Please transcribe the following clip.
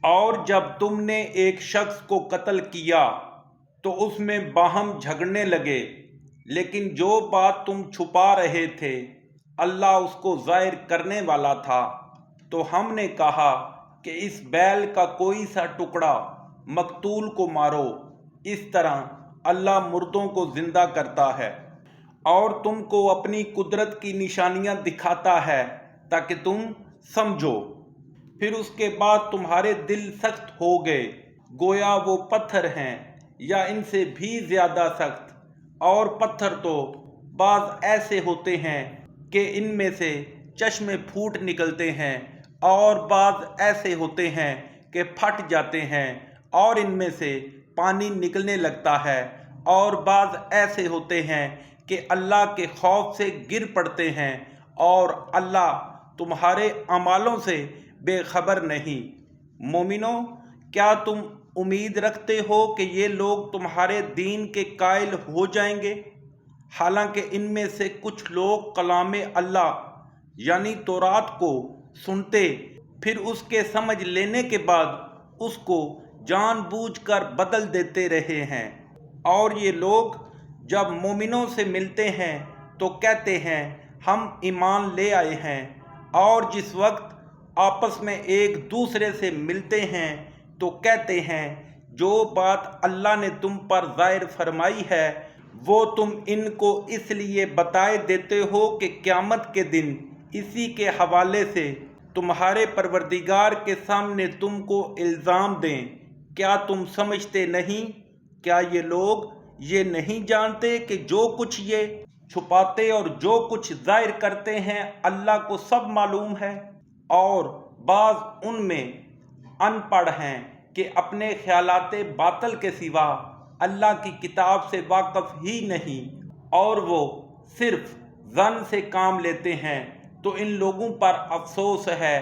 اور جب تم نے ایک شخص کو قتل کیا تو اس میں باہم جھگڑنے لگے، لیکن جو بات تم چھپا رہے تھے اللہ اس کو ظاہر کرنے والا تھا۔ تو ہم نے کہا کہ اس بیل کا کوئی سا ٹکڑا مقتول کو مارو، اس طرح اللہ مردوں کو زندہ کرتا ہے اور تم کو اپنی قدرت کی نشانیاں دکھاتا ہے تاکہ تم سمجھو۔ پھر اس کے بعد تمہارے دل سخت ہو گئے، گویا وہ پتھر ہیں یا ان سے بھی زیادہ سخت، اور پتھر تو بعض ایسے ہوتے ہیں کہ ان میں سے چشمے پھوٹ نکلتے ہیں، اور بعض ایسے ہوتے ہیں کہ پھٹ جاتے ہیں اور ان میں سے پانی نکلنے لگتا ہے، اور بعض ایسے ہوتے ہیں کہ اللہ کے خوف سے گر پڑتے ہیں، اور اللہ تمہارے اعمالوں سے بے خبر نہیں۔ مومنو، کیا تم امید رکھتے ہو کہ یہ لوگ تمہارے دین کے قائل ہو جائیں گے؟ حالانکہ ان میں سے کچھ لوگ کلام اللہ یعنی تورات کو سنتے، پھر اس کے سمجھ لینے کے بعد اس کو جان بوجھ کر بدل دیتے رہے ہیں، اور یہ لوگ جب مومنوں سے ملتے ہیں تو کہتے ہیں ہم ایمان لے آئے ہیں، اور جس وقت آپس میں ایک دوسرے سے ملتے ہیں تو کہتے ہیں جو بات اللہ نے تم پر ظاہر فرمائی ہے وہ تم ان کو اس لیے بتائے دیتے ہو کہ قیامت کے دن اسی کے حوالے سے تمہارے پروردگار کے سامنے تم کو الزام دیں۔ کیا تم سمجھتے نہیں؟ کیا یہ لوگ یہ نہیں جانتے کہ جو کچھ یہ چھپاتے اور جو کچھ ظاہر کرتے ہیں اللہ کو سب معلوم ہے؟ اور بعض ان میں ان پڑھ ہیں کہ اپنے خیالات باطل کے سوا اللہ کی کتاب سے واقف ہی نہیں، اور وہ صرف ظن سے کام لیتے ہیں، تو ان لوگوں پر افسوس ہے۔